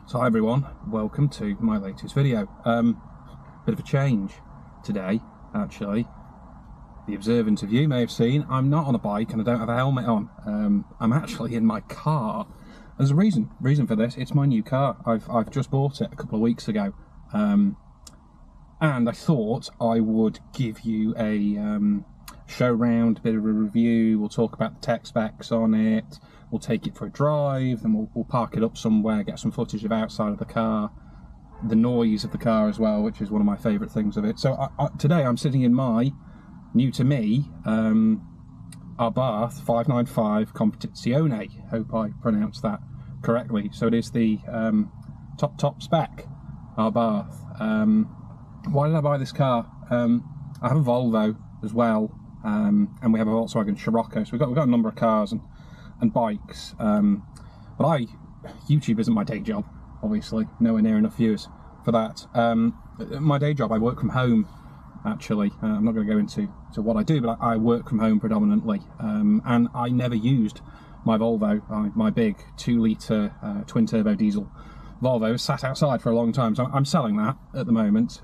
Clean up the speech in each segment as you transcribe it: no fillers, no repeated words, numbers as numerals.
So hi everyone, welcome to my latest video. Bit of a change today, actually. The observant of you may have seen I'm not on a bike and I don't have a helmet on. I'm actually in my car. There's a reason for this. It's my new car. I've just bought it a couple of weeks ago, and I thought I would give you a show round, a bit of a review. We'll talk about the tech specs on it. We'll take it for a drive, then we'll park it up somewhere, get some footage of outside of the car, the noise of the car as well, which is one of my favourite things of it. So today I'm sitting in my, new to me, Abarth 595 Competizione. Hope I pronounced that correctly. So it is the top spec Abarth. Why did I buy this car? I have a Volvo as well, and we have a Volkswagen Scirocco. So we've got a number of cars and bikes, but YouTube isn't my day job, obviously, nowhere near enough viewers for that. My day job, I work from home, actually. I'm not going to go into what I do, but I work from home predominantly, and I never used my Volvo, my big 2-litre twin turbo diesel Volvo. Sat outside for a long time, so I'm selling that at the moment,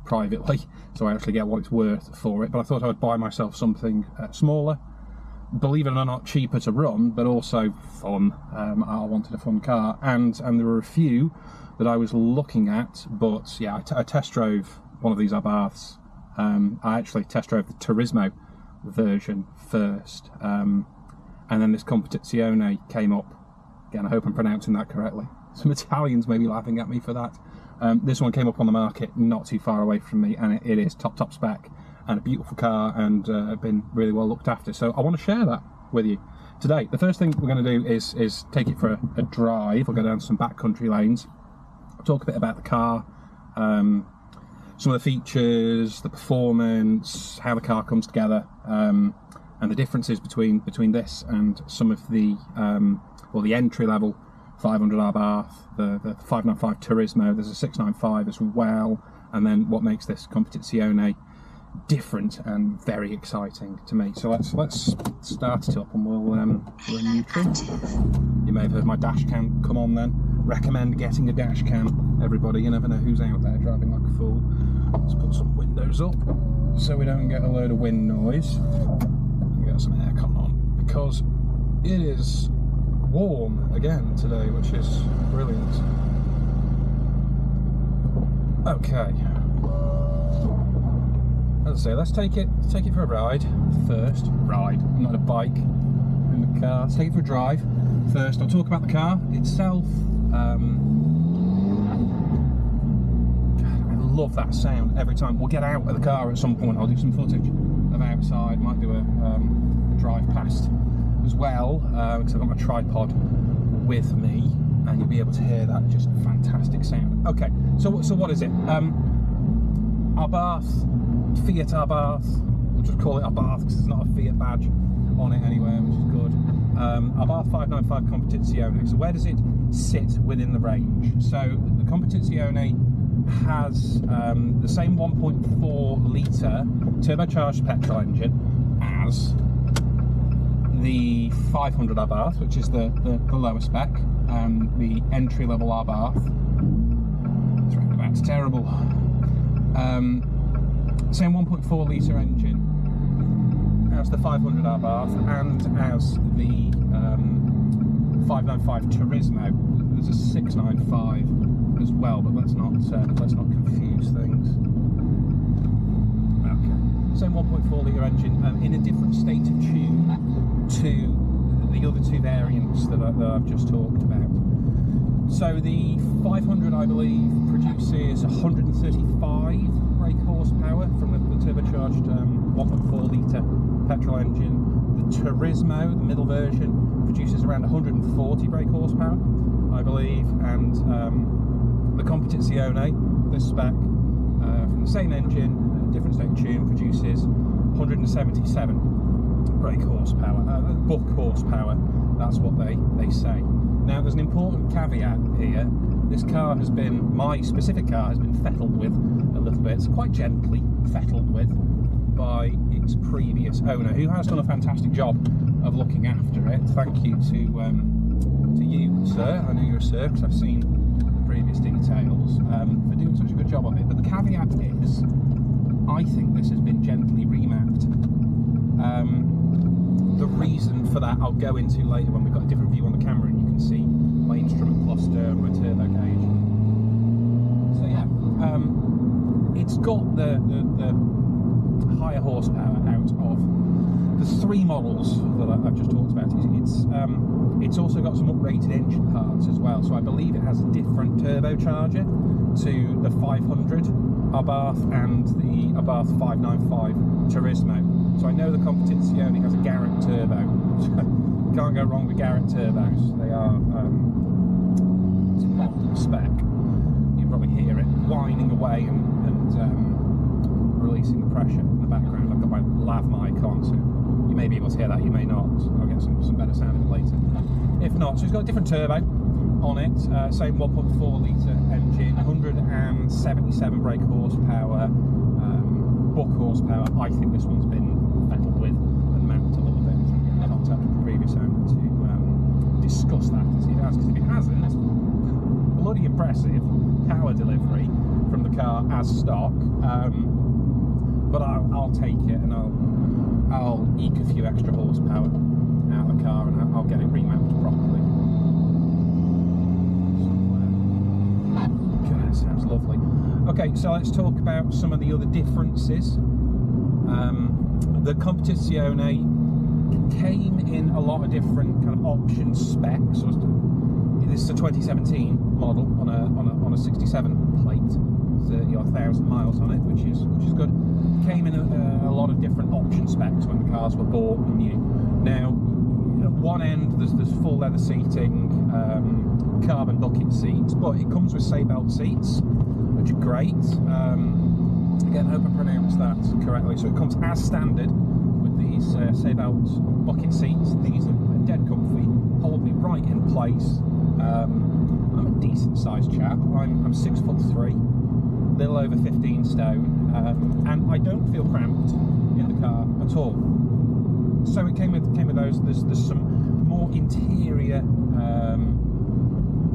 privately, so I actually get what it's worth for it. But I thought I would buy myself something smaller, believe it or not, cheaper to run, but also fun. I wanted a fun car, and there were a few that I was looking at, but yeah, I test drove one of these Abarths. I actually test drove the Turismo version first, and then this Competizione came up. Again, I hope I'm pronouncing that correctly. Some Italians may be laughing at me for that. This one came up on the market not too far away from me, and it is top spec and a beautiful car, and been really well looked after. So I want to share that with you today. The first thing we're going to do is take it for a drive. We'll go down some backcountry lanes. I'll talk a bit about the car, some of the features, the performance, how the car comes together, and the differences between this and some of the the entry level 500 Abarth, the 595 Turismo. There's a 695 as well, and then what makes this Competizione different and very exciting to me. So let's start it up, and we're in neutral. You may have heard my dash cam come on then. Recommend getting a dash cam, everybody. You never know who's out there driving like a fool. Let's put some windows up so we don't get a load of wind noise. Get some aircon on, because it is warm again today, which is brilliant. Okay, as I say, let's take it for a ride first. Not a bike in the car. Let's take it for a drive first. I'll talk about the car itself. I love that sound every time. We'll get out of the car at some point. I'll do some footage of outside. Might do a drive past as well, because I've got my tripod with me, and you'll be able to hear that just fantastic sound. Okay, so what is it? Abarth, Fiat Abarth. We'll just call it Abarth because there's not a Fiat badge on it anywhere, which is good. Abarth 595 Competizione. So where does it sit within the range? So the Competizione has the same 1.4 litre turbocharged petrol engine as the 500 Abarth, which is the lower spec, and the entry level Abarth. It's roundabouts terrible. Same 1.4 litre engine as the 500 Abarth and as the 595 Turismo. There's a 695 as well, but let's not confuse things. Okay, same 1.4 litre engine, in a different state of tune to the other two variants that I've just talked about. So the 500, I believe, produces 135 brake horsepower from the turbocharged 1.4 litre petrol engine. The Turismo, the middle version, produces around 140 brake horsepower, I believe, and the Competizione, this spec, from the same engine, different state of tune, produces 177 brake horsepower, buck horsepower. That's what they say. Now, there's an important caveat here. This car has been, my specific car has been fettled with a little bit. It's quite gently fettled with by its previous owner, who has done a fantastic job of looking after it. Thank you to you, sir. I know you're a sir because I've seen previous details for doing such a good job of it. But the caveat is, I think this has been gently remapped. The reason for that I'll go into later when we've got a different view on the camera and you can see my instrument cluster and my turbo gauge. So yeah, it's got the higher horsepower out of the 3 models that I've just talked about. It's also got some uprated engine parts as well, so I believe it has a different turbocharger to the 500 Abarth and the Abarth 595 Turismo. So I know the Competizione has a Garrett turbo. Can't go wrong with Garrett turbos. They are top spec. You can probably hear it whining away and releasing the pressure in the background. I've got my lav mic on, so you may be able to hear that, you may not. I'll get some better sound of it later. If not, so it's got a different turbo on it, same 1.4 litre engine, 177 brake horsepower, book horsepower. I think this one's been fettled with and mapped a little bit. I'm trying to get in contact with the previous owner to discuss that and see if it has, because if it hasn't, bloody impressive power delivery from the car as stock. But I'll take it and I'll eke a few extra horsepower out of the car and I'll get it remapped properly. God, sounds lovely. Okay, so let's talk about some of the other differences. The Competizione came in a lot of different kind of option specs. So this is a 2017 model on a 67 plate, 30,000 miles on it, which is good. Came in a lot of different option specs when the cars were bought and new. Now, at one end there's full leather seating, carbon bucket seats, but it comes with Seatbelt seats, which are great. Again, I hope I pronounced that correctly. So it comes as standard with these Seatbelt bucket seats. These are dead comfy, hold me right in place. I'm a decent sized chap. I'm 6'3", little over 15 stone, and I don't feel cramped in the car at all. So it came with those. There's some more interior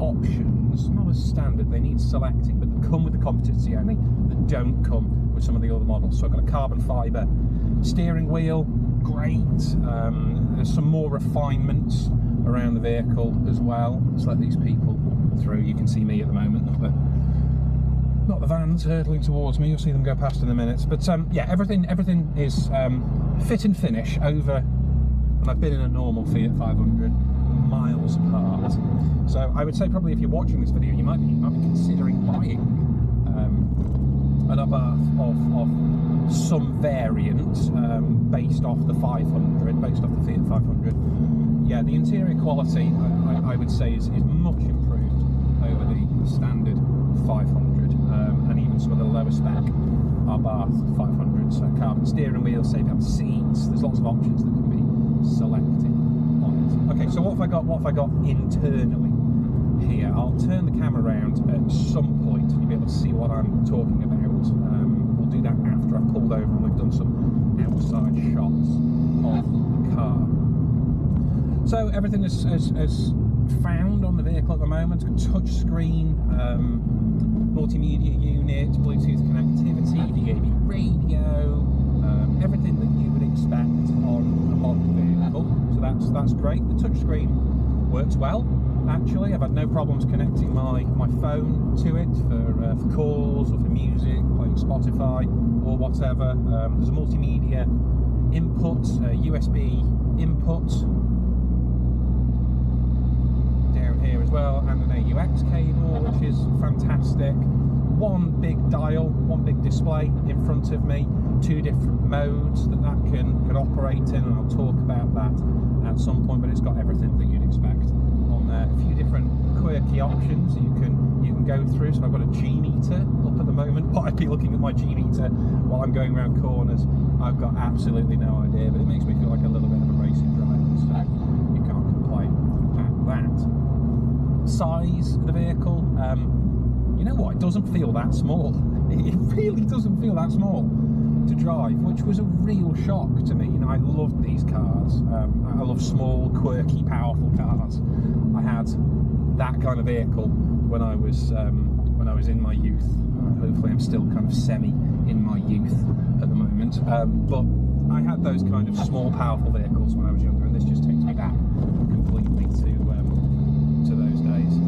options, not as standard. They need selecting, but they come with the Competizione that don't come with some of the other models. So I've got a carbon fibre steering wheel, great. There's some more refinements around the vehicle as well. Let's let these people through. You can see me at the moment, not the vans hurtling towards me. You'll see them go past in a minute. But yeah, everything is fit and finish over, and I've been in a normal Fiat 500, miles apart. So I would say probably if you're watching this video, you might be considering buying an Abarth of some variant based off the 500, based off the Fiat 500. Yeah, the interior quality I would say is much improved over the standard 500, and even some of the lower spec Abarth 500s. So carbon steering wheel, Seatbelt seats. There's lots of options that can be selected on it. Okay, so what have I got internally here? I'll turn the camera around at some point and you'll be able to see what I'm talking about. We'll do that after I've pulled over and we've done some outside shots of the car. So everything is found on the vehicle at the moment. It's got touch screen, multimedia unit, Bluetooth connectivity, DAB radio, everything that you would expect on a modern vehicle. So that's great. The touch screen works well. Actually, I've had no problems connecting my phone to it for calls or for music, playing Spotify or whatever. There's a multimedia input, USB input down here as well, and an AUX cable, which is fantastic. One big dial, one big display in front of me, 2 different modes that can operate in, and I'll talk about that at some point. But it's got everything that you'd expect on there. A few different quirky options you can go through. So I've got a G meter up at the moment. What I'd be looking at my G meter while I'm going around corners, I've got absolutely no idea, but it makes me feel like a little bit of a racing driver, so you can't complain at that. Size of the vehicle, you know what, it doesn't feel that small. It really doesn't feel that small to drive, which was a real shock to me. You know, I loved these cars. I love small, quirky, powerful cars. I had that kind of vehicle when I was in my youth. Hopefully I'm still kind of semi in my youth at the moment, but I had those kind of small powerful vehicles when I was younger, and this just takes me back completely to those days.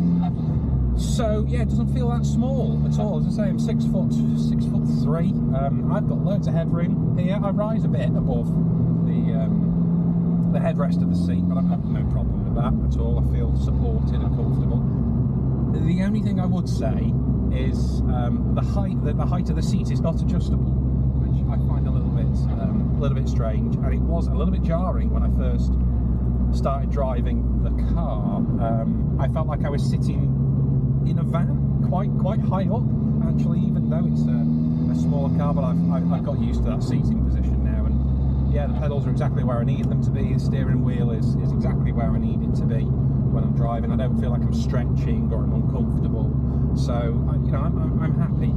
So yeah, it doesn't feel that small at all. As I say, I'm 6'3". I've got loads of headroom here. I rise a bit above the headrest of the seat, but I've got no problem with that at all. I feel supported and comfortable. The only thing I would say is the height of the seat is not adjustable, which I find a little bit strange, and it was a little bit jarring when I first started driving the car. I felt like I was sitting in a van, quite high up actually, even though it's a smaller car. But I've got used to that seating position now, and yeah, the pedals are exactly where I need them to be. The steering wheel is exactly where I need it to be when I'm driving. I don't feel like I'm stretching or I'm uncomfortable, so I'm happy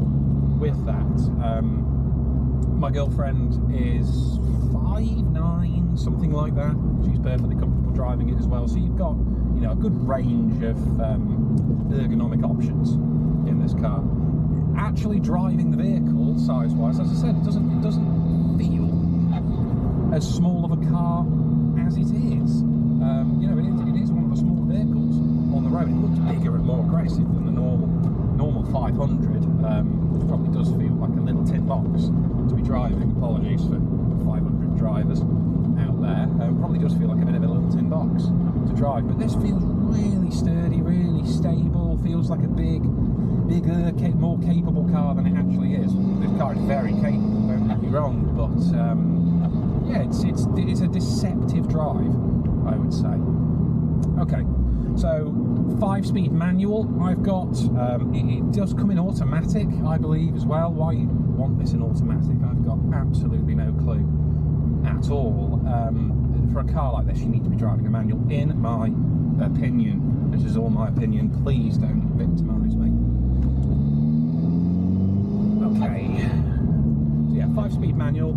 with that. My girlfriend is 5'9", something like that. She's perfectly comfortable driving it as well. So you've got a good range of ergonomic options in this car. Actually driving the vehicle size-wise, as I said, it doesn't feel as small of a car as it is. It is one of the smaller vehicles on the road. It looks bigger and more aggressive than the normal 500. It probably does feel like a little tin box to be driving. Apologies for 500 drivers out there. Probably does feel like a bit of a little tin box to drive, but this feels really sturdy, really stable. Feels like a bigger, more capable car than it actually is. This car is very capable, don't get me wrong, but yeah, it's a deceptive drive, I would say. Okay, so 5-speed manual I've got. It does come in automatic, I believe, as well. Why you want this in automatic, I've got absolutely no clue at all. For a car like this, you need to be driving a manual, in my opinion. This is all my opinion. Please don't victimise me. Okay. So yeah, 5-speed manual.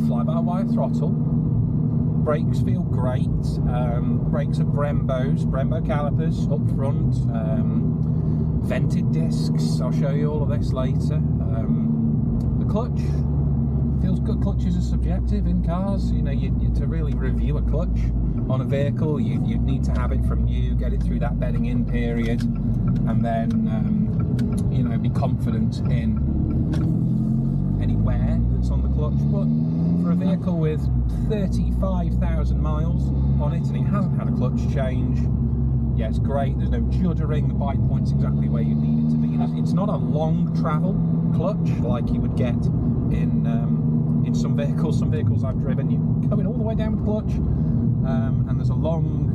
Fly-by-wire throttle. Brakes feel great. Brakes are Brembo calipers up front. Vented discs. I'll show you all of this later. The clutch feels good. Clutches are subjective in cars. To really review a clutch on a vehicle, you'd need to have it from new, get it through that bedding in period, and then be confident in any wear that's on the clutch. But for a vehicle with 35,000 miles on it, and it hasn't had a clutch change, yeah, it's great. There's no juddering. The bike point's exactly where you need it to be. It's not a long travel clutch like you would get in some vehicles. Some vehicles I've driven, you're going all the way down with the clutch, and there's a long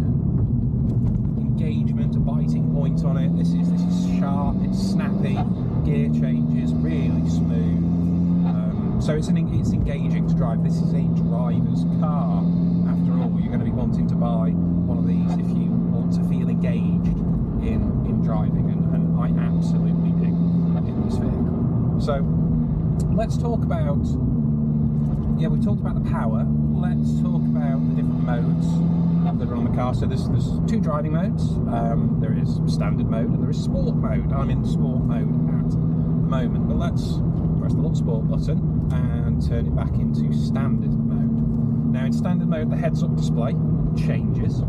engagement, a biting point on it. This is sharp, it's snappy, gear changes really smooth. So it's engaging to drive. This is a driver's car. After all, you're going to be wanting to buy one of these if you want to feel engaged in driving, and I absolutely do in this vehicle. So let's talk about, we've talked about the power. Let's talk about the different modes that are on the car. So there's 2 driving modes. There is standard mode and there is sport mode. I'm in sport mode at the moment, but let's press the little sport button and turn it back into standard mode. Now in standard mode, the heads-up display changes.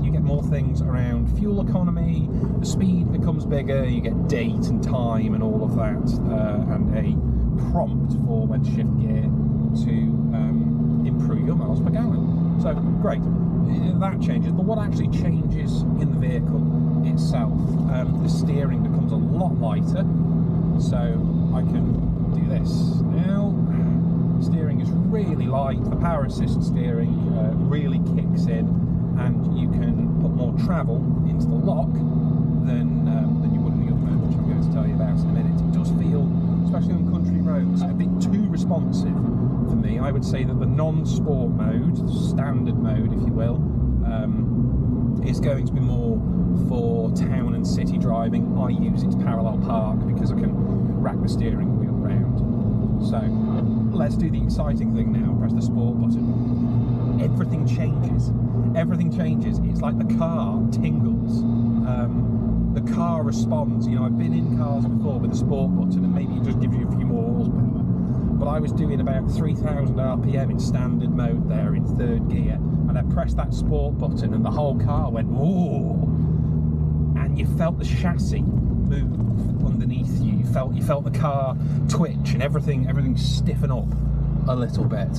You get more things around fuel economy, the speed becomes bigger, you get date and time and all of that, and a prompt for when to shift gear to improve your miles per gallon. So great, that changes. But what actually changes in the vehicle itself? The steering becomes a lot lighter, so I can do this now. Steering is really light. The power assist steering really kicks in, and you can put more travel into the lock than you would in the other mode, which I'm going to tell you about in a minute. It does feel, especially on country roads, a bit too responsive for me. I would say that the non-sport mode, standard mode if you will, is going to be more for town and city driving. I use it to parallel park because I can rack the steering wheel round. So let's do the exciting thing now. Press the sport button. everything changes. Everything changes. It's like the car tingles. The car responds. You know, I've been in cars before with the sport button, and maybe it just gives you a few more horsepower. But I was doing about 3,000 RPM in standard mode there in third gear, and I pressed that sport button, and the whole car went ooh, and you felt the chassis move underneath you. You felt the car twitch, and everything stiffen up a little bit.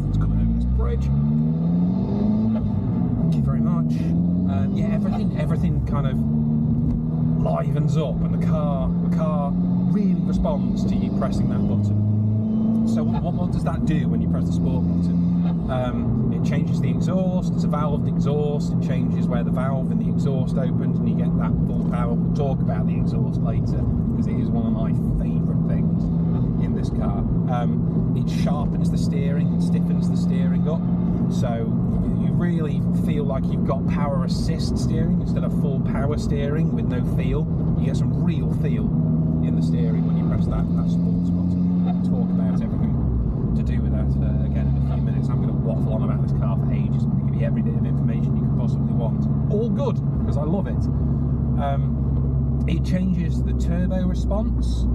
Let's come over this bridge. Thank you very much. Yeah, everything kind of livens up, and the car really responds to you pressing that button. So what does that do when you press the sport button? It changes the exhaust. It's a valved exhaust. It changes where the valve in the exhaust opens, and you get that full power. We'll talk about the exhaust later, because it is one of my favourite things in this car. It sharpens the steering and stiffens the steering up, so you really feel like you've got power assist steering instead of full power steering with no feel. You get some real feel in the steering when you press that sports button. We'll talk about everything to do with that again in a few minutes. I'm going to waffle on about this car for ages. I'm going to give you every bit of information you could possibly want. All good, because I love it. It changes the turbo response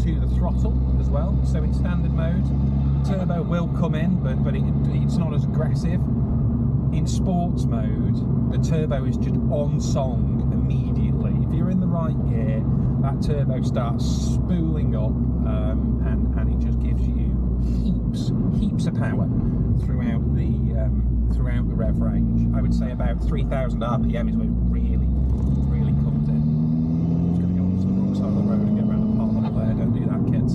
to the throttle as well. So in standard mode, turbo will come in, but it's not as aggressive. In sports mode, the turbo is just on song immediately. If you're in the right gear, that turbo starts spooling up, and it just gives you heaps of power throughout the rev range. I would say about 3,000 RPM is where it really comes in. I'm just going to go onto the wrong side of the road and get around the pothole there. Don't do that, kids.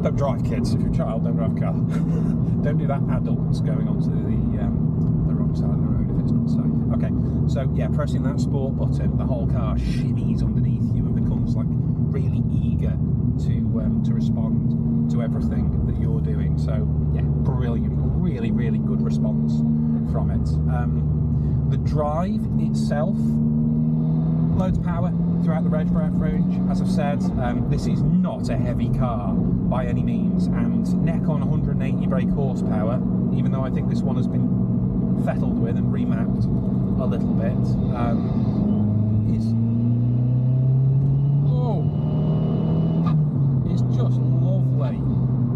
Don't drive, kids. If you're a child, don't drive a car. Don't do that, adults, going onto the wrong side of the road if it's not safe. Okay, so yeah, pressing that sport button, the whole car shimmies underneath you and becomes like really eager to respond to everything that you're doing. So yeah, brilliant, really good response from it. The drive itself, loads of power throughout the rev range. As I've said, this is not a heavy car by any means, and neck on 180 brake horsepower, even though I think this one has been fettled with and remapped a little bit, it's just lovely.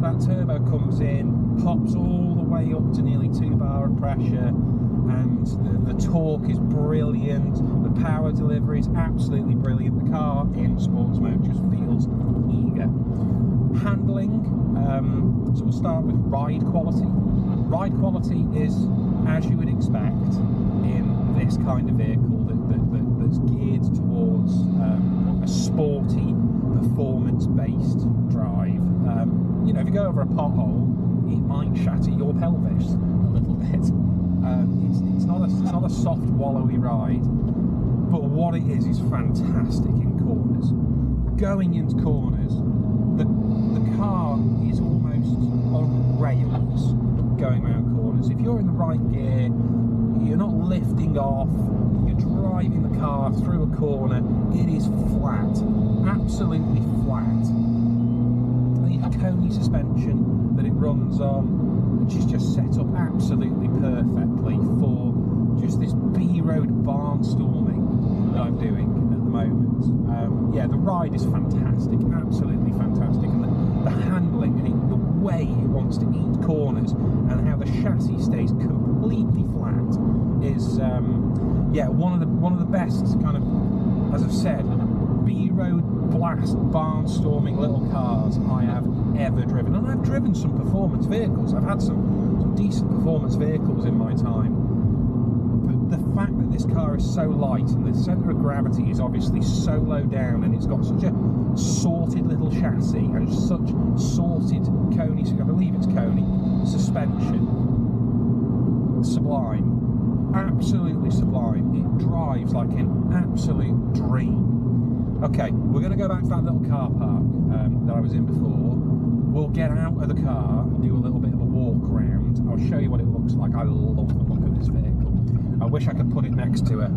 That turbo comes in, pops all the way up to nearly 2 bar of pressure, and the torque is brilliant. The power delivery is absolutely brilliant. The car in sports mode just feels eager. Handling, so we'll start with ride quality. Ride quality is, as you would expect in this kind of vehicle that's geared towards a sporty, performance-based drive. You know, if you go over a pothole, it might shatter your pelvis a little bit. It's not a soft, wallowy ride, but what it is fantastic in corners. Going into corners, the car is almost on rails going around corners. If you're in the right gear, you're not lifting off, you're driving the car through a corner, it is flat, absolutely flat. The Coney suspension that it runs on, which is just set up absolutely perfectly for just this B-road barnstorming that I'm doing at the moment. Yeah, the ride is fantastic, absolutely fantastic, and the handling and the way it wants to eat corners and how the chassis stays completely flat is yeah, one of the best kind of, as I've said, B-road blast barnstorming little cars I have ever driven. And I've driven some performance vehicles. I've had some decent performance vehicles in my time. But the fact that this car is so light and the centre of gravity is obviously so low down, and it's got such a sorted little chassis and such sorted Coney, I believe it's Coney, suspension, sublime, absolutely sublime. It drives like an absolute dream. Okay, we're going to go back to that little car park that I was in before. We'll get out of the car and do a little bit of a walk around. I'll show you what it looks like. I love the look of this vehicle. I wish I could put it next to a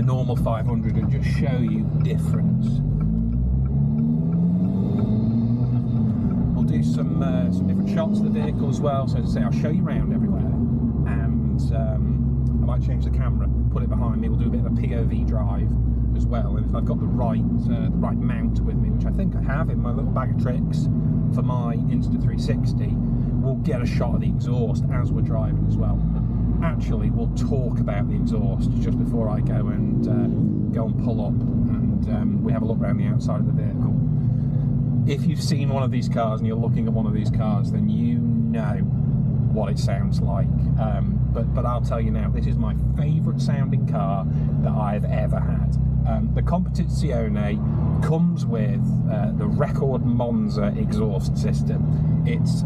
normal 500 and just show you the difference. We'll do some different shots of the vehicle as well. So as I say, I'll show you around everywhere, and I might change the camera, put it behind me. We'll do a bit of a POV drive as well, and if I've got the right mount with me, which I think I have in my little bag of tricks for my Insta360, we'll get a shot of the exhaust as we're driving as well. Actually, we'll talk about the exhaust just before I go and pull up, and we have a look around the outside of the vehicle. If you've seen one of these cars and you're looking at one of these cars, then you know what it sounds like. But I'll tell you now, this is my favourite sounding car that I've ever had. The Competizione comes with the Record Monza exhaust system. It's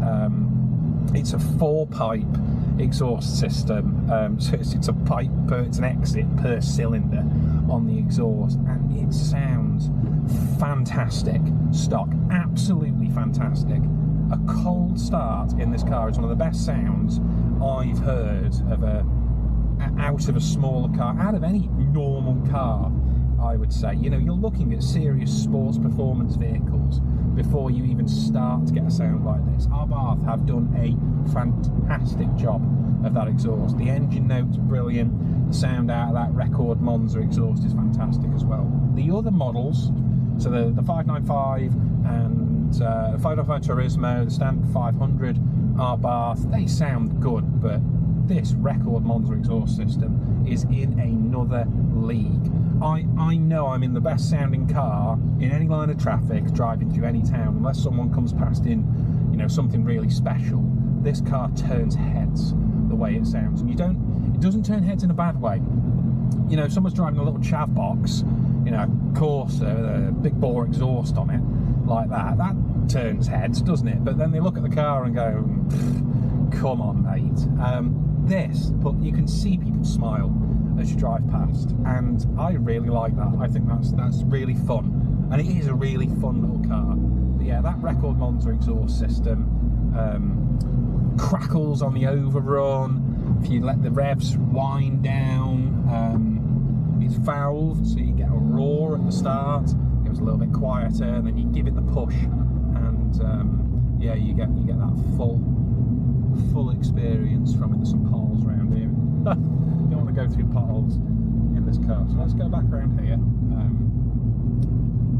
a 4-pipe exhaust system, so it's a pipe it's an exit per cylinder on the exhaust, and it sounds fantastic stock, absolutely fantastic. A cold start in this car is one of the best sounds I've heard of out of a smaller car, out of any normal car, I would say. You know, you're looking at serious sports performance vehicles before you even start to get a sound like this. Abarth have done a fantastic job of that exhaust. The engine note's brilliant. The sound out of that Record Monza exhaust is fantastic as well. The other models, so the 595 and the 595 Turismo, the standard 500 Abarth, they sound good, but this Record Monza exhaust system is in another league. I know I'm in the best sounding car in any line of traffic driving through any town, unless someone comes past in, you know, something really special. This car turns heads the way it sounds, and it doesn't turn heads in a bad way. You know, if someone's driving a little chav box, you know, Corsa with a big bore exhaust on it like that turns heads, doesn't it? But then they look at the car and go, come on, mate. But you can see people smile as you drive past, and I really like that. I think that's really fun, and it is a really fun little car. But yeah, that Record Monza exhaust system crackles on the overrun. If you let the revs wind down, it's valved, so you get a roar at the start. It was a little bit quieter, and then you give it the push, and yeah, you get that full experience from it. There's some potholes around here. You don't want to go through potholes in this car. So let's go back around here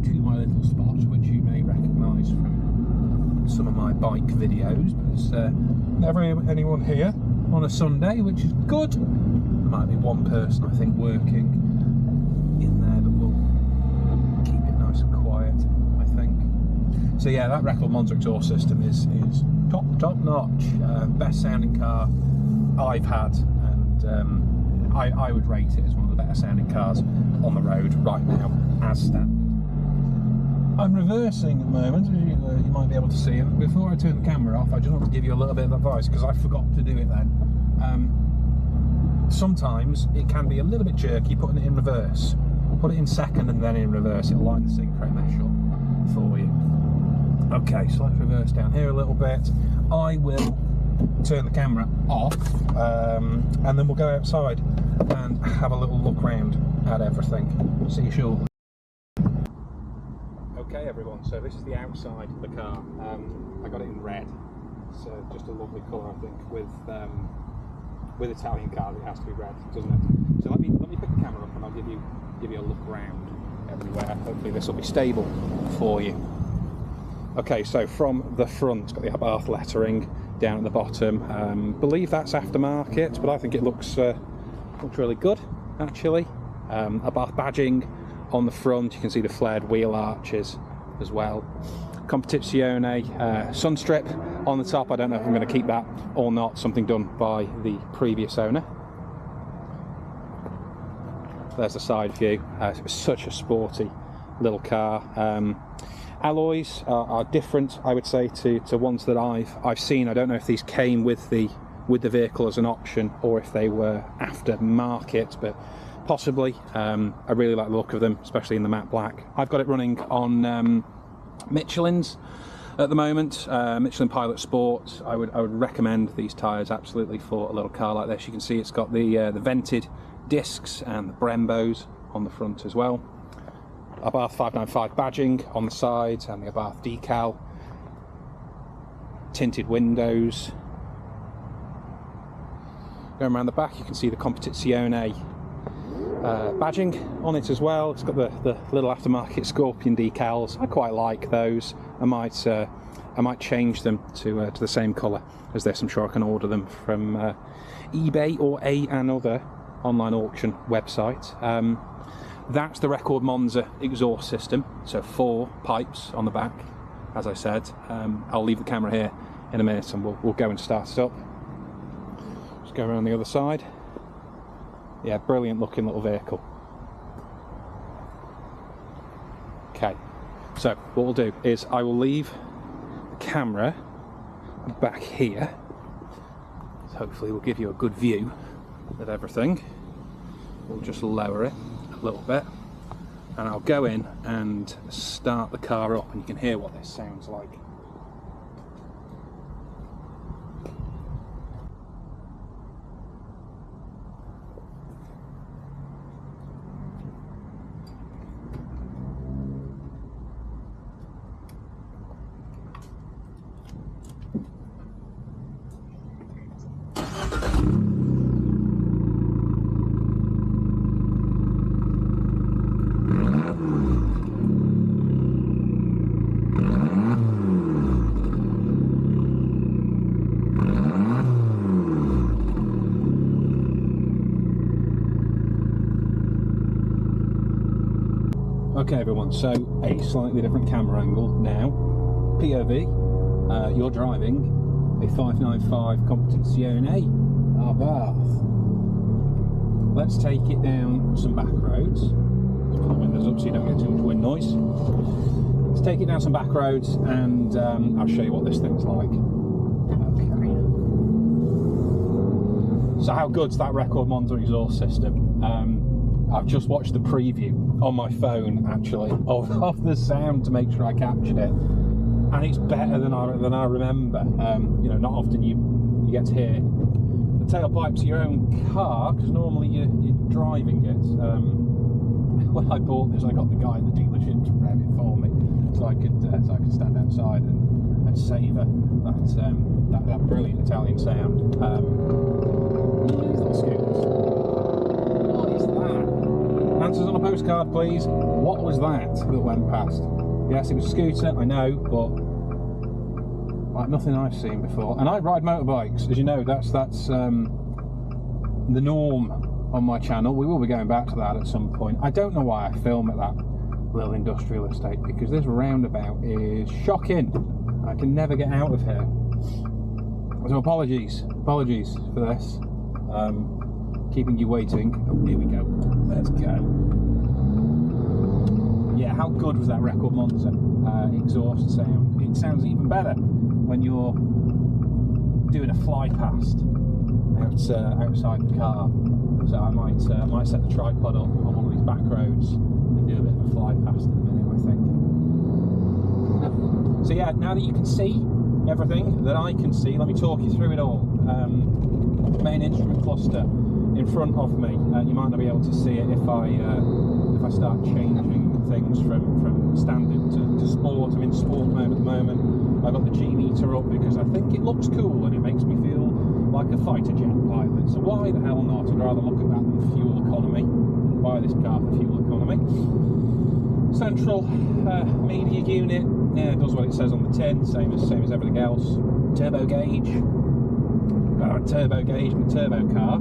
to my little spot, which you may recognise from some of my bike videos. But there's never anyone here on a Sunday, which is good. There might be one person, I think, working in there, but we'll keep it nice and quiet, I think. So yeah, that Record Monza exhaust system is top notch. Best sounding car I've had, and I would rate it as one of the better sounding cars on the road right now as standard. I'm reversing at the moment, as you might be able to see, and before I turn the camera off, I just want to give you a little bit of advice, because I forgot to do it then. Sometimes it can be a little bit jerky putting it in reverse. Put it in second and then in reverse, it'll line the synchro mesh up for you. Okay, so let's reverse down here a little bit. I will turn the camera off, and then we'll go outside and have a little look round at everything. See you shortly. Okay everyone, so this is the outside of the car. I got it in red. It's just a lovely colour, I think, with Italian cars it has to be red, doesn't it? So let me pick the camera up and I'll give you a look around everywhere. Hopefully this will be stable for you. Okay, so from the front, it's got the Abarth lettering down at the bottom. Believe that's aftermarket, but I think it looks really good actually. Abarth badging on the front. You can see the flared wheel arches as well. Competizione sun strip on the top. I don't know if I'm going to keep that or not. Something done by the previous owner. There's the side view. It's such a sporty little car. Alloys are different, I would say, to ones that I've seen. I don't know if these came with the vehicle as an option or if they were aftermarket, but possibly. I really like the look of them, especially in the matte black. I've got it running on Michelin's at the moment, Michelin Pilot Sport. I would recommend these tyres absolutely for a little car like this. You can see it's got the vented discs and the Brembos on the front as well. Abarth 595 badging on the sides and the Abarth decal. tinted windows. Going around the back, you can see the Competizione badging on it as well. It's got the little aftermarket Scorpion decals. I quite like those. I might change them to the same colour as this. I'm sure I can order them from eBay or another online auction website. That's the Record Monza exhaust system, so 4 pipes on the back, as I said. I'll leave the camera here in a minute and we'll go and start it up. Just go around the other side. Yeah, brilliant looking little vehicle. Okay, so what we'll do is I will leave the camera back here. So hopefully we'll give you a good view of everything. We'll just lower it a little bit and I'll go in and start the car up, and you can hear what this sounds like. Okay everyone, so a slightly different camera angle now. POV, you're driving a 595 Competizione Abarth. Let's take it down some back roads. Let's put the windows up so you don't get too much wind noise. Let's take it down some back roads and I'll show you what this thing's like. Okay. So how good's that Record Monza exhaust system? I've just watched the preview on my phone actually of the sound to make sure I captured it, and it's better than I remember. You know, not often you get to hear the tailpipes of your own car, because normally you're driving it. When I bought this, I got the guy at the dealership to rev it for me, so I could stand outside and savour that brilliant Italian sound. These little scooters. What is that? Answers on a postcard, please. What was that went past? Yes, it was a scooter, I know, but like nothing I've seen before. And I ride motorbikes, as you know. That's the norm on my channel. We will be going back to that at some point. I don't know why I film at that little industrial estate, because this roundabout is shocking. I can never get out of here. So apologies for this. Keeping you waiting. Oh, here we go. Let's go. Yeah, how good was that Record Monza exhaust sound? It sounds even better when you're doing a fly past outside the car. So I might set the tripod up on one of these back roads and do a bit of a fly past in a minute, I think. So yeah, now that you can see everything that I can see, let me talk you through it all. Main instrument cluster in front of me. You might not be able to see it if I start changing things from standard to sport. I'm in sport mode at the moment. I've got the G meter up because I think it looks cool and it makes me feel like a fighter jet pilot. So why the hell not? I'd rather look at that than fuel economy. Buy this car for fuel economy. Central media unit. Yeah, it does what it says on the tin, same as everything else. Turbo gauge. Turbo gauge and turbo car.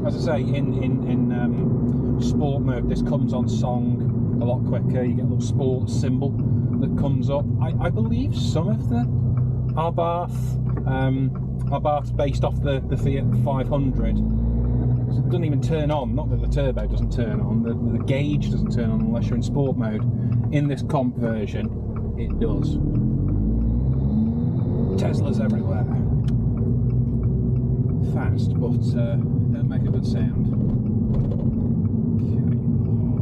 As I say, in sport mode, this comes on song a lot quicker. You get a little sports symbol that comes up. I believe some of the Abarth based off the Fiat 500 doesn't even turn on. Not that the turbo doesn't turn on, the gauge doesn't turn on unless you're in sport mode. In this comp version, it does. Teslas everywhere. Fast, but don't make a good sound. Okay.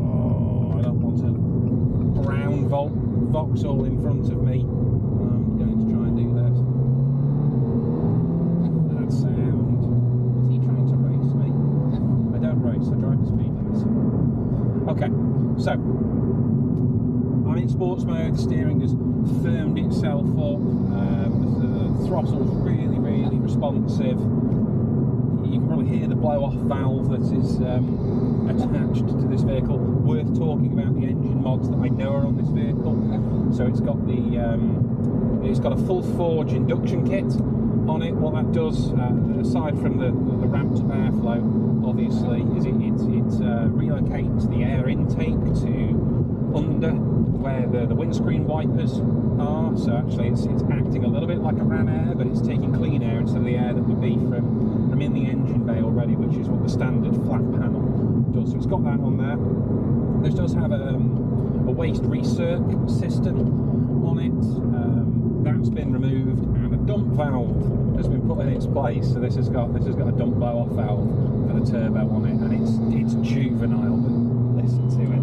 Oh, I don't want a brown Vauxhall in front of me. I'm going to try and do that. That sound. Is he trying to race me? I don't race, I drive the speed limit. Okay, so I'm in sports mode, the steering has firmed itself up, the throttle's really, really responsive. You can probably hear the blow-off valve that is attached to this vehicle. Worth talking about the engine mods that I know are on this vehicle. So it's got a full forge induction kit on it. What that does, aside from the ramped up airflow, obviously, is it relocates the air intake to under where the windscreen wipers are. So actually it's acting a little bit like a ram air, but it's taking clean air instead of the air that would be from in the engine bay already, which is what the standard flat panel does. So it's got that on there. This does have a waste recirc system on it. That's been removed, and a dump valve has been put in its place. So this has got a dump blow off valve for the turbo on it, and it's juvenile, but listen to it.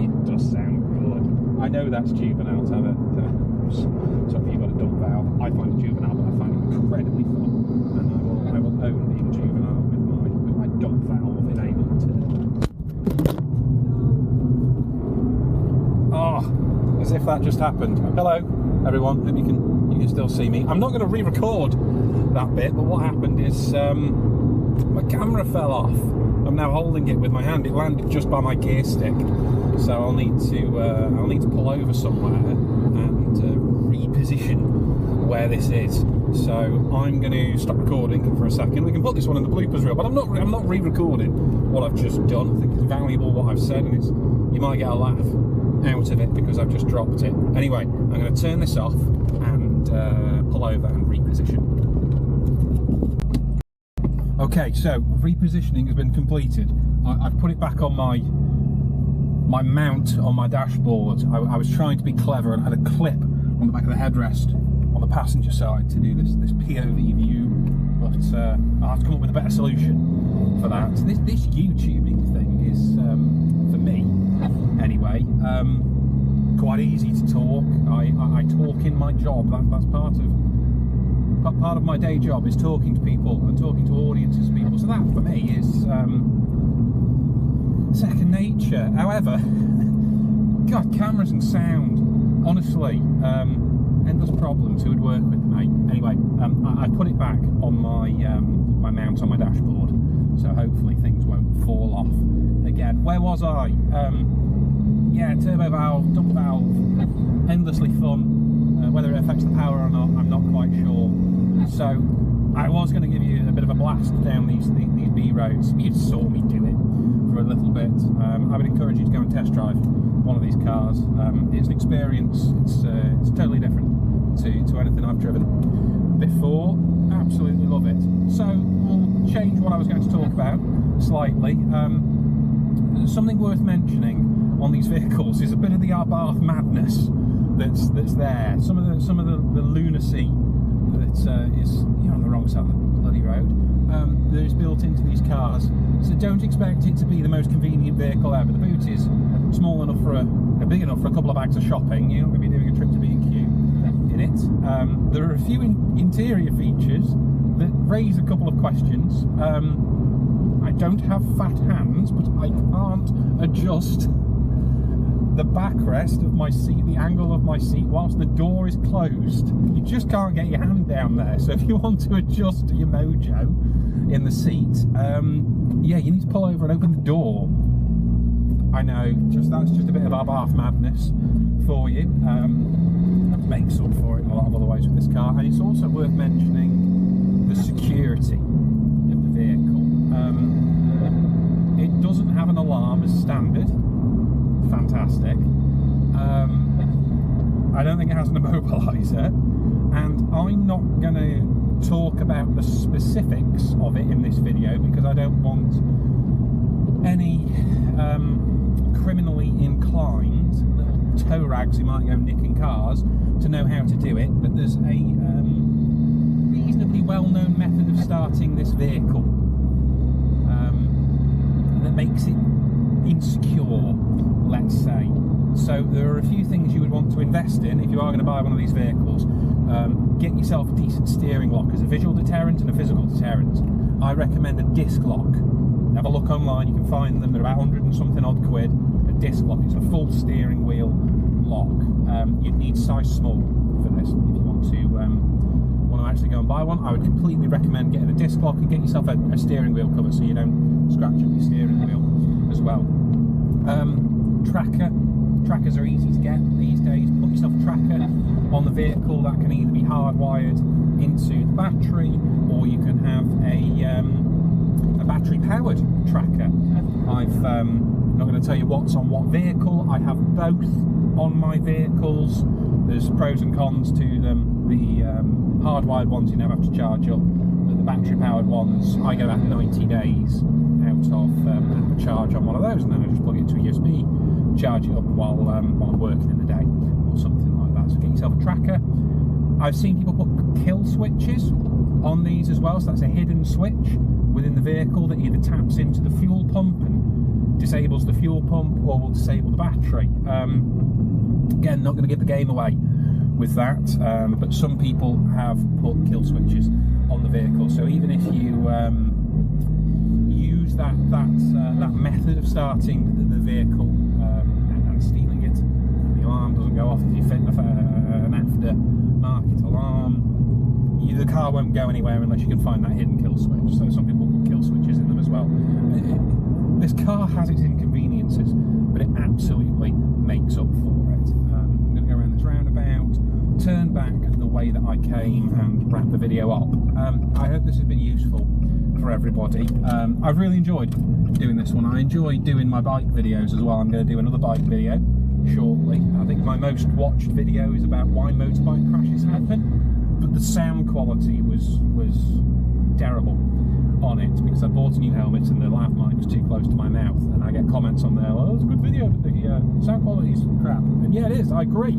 It does sound good. I know that's juvenile to have so if you've got a dump valve, I find it juvenile, but I find it incredibly fun, and I will own being juvenile with my dump valve enabled turbo. Oh, as if that just happened. Hello, everyone. Hope you can still see me. I'm not going to re-record that bit, but what happened is my camera fell off. I'm now holding it with my hand. It landed just by my gear stick, so I'll need to pull over somewhere and reposition where this is. So I'm going to stop recording for a second. We can put this one in the bloopers reel, but I'm not re-recording what I've just done. I think it's valuable what I've said, and you might get a laugh out of it because I've just dropped it. Anyway, I'm going to turn this off and pull over and reposition. Okay, so repositioning has been completed. I've put it back on my mount on my dashboard. I was trying to be clever and had a clip on the back of the headrest on the passenger side to do this POV view, but I'll have to come up with a better solution for that. This YouTubing thing is, for me anyway, quite easy to talk. I talk in my job. That's part of my day job is talking to people and talking to audiences of people. So that for me is second nature. However, God, cameras and sound, honestly, endless problems. Who would work with me? Anyway, I put it back on my mount on my dashboard, so hopefully things won't fall off again. Where was I? Yeah, turbo valve, dump valve, endlessly fun. Whether it affects the power or not, I'm not quite sure. So I was going to give you a bit of a blast down these B roads. You saw me do it for a little bit. I would encourage you to go and test drive one of these cars. It's an experience. It's totally different to anything I've driven before. Absolutely love it. So we'll change what I was going to talk about slightly. Something worth mentioning on these vehicles is a bit of the Abarth madness that's there. Some of the lunacy that is on the wrong side of the bloody road that is built into these cars. So don't expect it to be the most convenient vehicle ever. The boot is small enough big enough for a couple of bags of shopping. You're not going to be doing a trip to B&Q in it. There are a few interior features that raise a couple of questions. I don't have fat hands, but I can't adjust the backrest of my seat, the angle of my seat, whilst the door is closed. You just can't get your hand down there. So if you want to adjust your mojo in the seat, yeah, you need to pull over and open the door. I know, that's just a bit of Abarth madness for you. Makes up for it in a lot of other ways with this car. And it's also worth mentioning the security of the vehicle. It doesn't have an alarm as standard. Fantastic. I don't think it has an immobiliser, and I'm not going to talk about the specifics of it in this video because I don't want any criminally inclined little tow rags who might go nicking cars to know how to do it. But there's a reasonably well-known method of starting this vehicle that makes it insecure, let's say. So there are a few things you would want to invest in if you are going to buy one of these vehicles. Get yourself a decent steering lock as a visual deterrent and a physical deterrent. I recommend a disc lock. Have a look online, you can find them. They're about 100 and something odd quid. A disc lock. It's a full steering wheel lock. You'd need size small for this if you want to actually go and buy one. I would completely recommend getting a disc lock and get yourself a steering wheel cover so you don't scratch up your steering wheel as well. Trackers are easy to get these days. Put yourself a tracker on the vehicle that can either be hardwired into the battery, or you can have a battery powered tracker. I'm not going to tell you what's on what vehicle. I have both on my vehicles. There's pros and cons to them. The hardwired ones you never have to charge up, but the battery powered ones, I go about 90 days out of putting a charge on one of those, and then I just plug it into a USB, charge it up while I'm working in the day or something like that. So get yourself a tracker. I've seen people put kill switches on these as well, so that's a hidden switch within the vehicle that either taps into the fuel pump and disables the fuel pump, or will disable the battery. Again, not going to give the game away with that, but some people have put kill switches on the vehicle. So even if you use that method of starting the vehicle and stealing it, and the alarm doesn't go off if you fit an aftermarket alarm, the car won't go anywhere unless you can find that hidden kill switch. So some people put kill switches in them as well. This car has its inconveniences, but it absolutely makes up for it. I'm going to go around this roundabout, turn back the way that I came, and wrap the video up. I hope this has been useful for everybody. I've really enjoyed doing this one. I enjoy doing my bike videos as well. I'm going to do another bike video shortly. I think my most watched video is about why motorbike crashes happen, but the sound quality was terrible on it because I bought a new helmet and the lav mic was too close to my mouth, and I get comments on there, well, it's a good video, but the sound quality is crap. And yeah, it is. I agree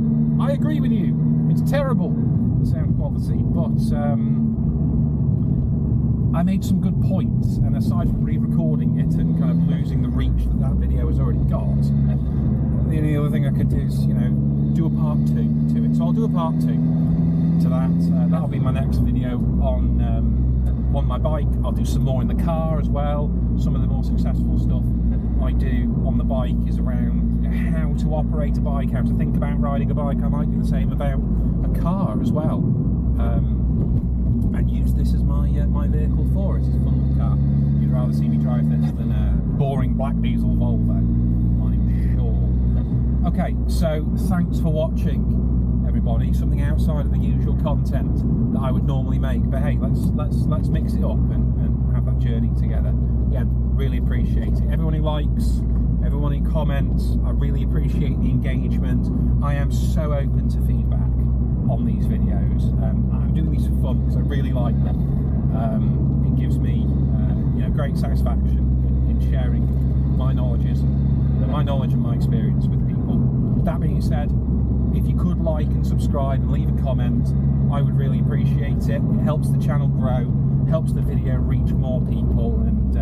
with you. It's terrible, the sound quality, but I made some good points, and aside from re-recording it and kind of losing the reach that video has already got, the only other thing I could do is, do a part 2 to it. So I'll do a part 2 to that. That'll be my next video on my bike. I'll do some more in the car as well. Some of the more successful stuff I do on the bike is around how to operate a bike, how to think about riding a bike. I might do the same about a car as well, and use this as my vehicle for it. It's a fun little car. You'd rather see me drive this than a boring black diesel Volvo, I'm sure. Okay, so thanks for watching, everybody. Something outside of the usual content that I would normally make, but hey, let's mix it up and have that journey together. Again, really appreciate it. Everyone who likes, everyone who comments, I really appreciate the engagement. I am so open to feedback on these videos. I'm doing these for fun because I really like them. It gives me great satisfaction in sharing my knowledge and my experience with people. That being said, if you could like and subscribe and leave a comment, I would really appreciate it. It helps the channel grow, helps the video reach more people, and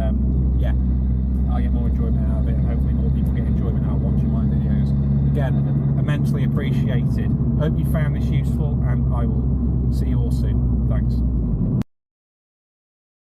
yeah, I get more enjoyment out of it, and hopefully more people get enjoyment out of watching my videos. Again, immensely appreciated. Hope you found this useful, and I will see you all soon. Thanks.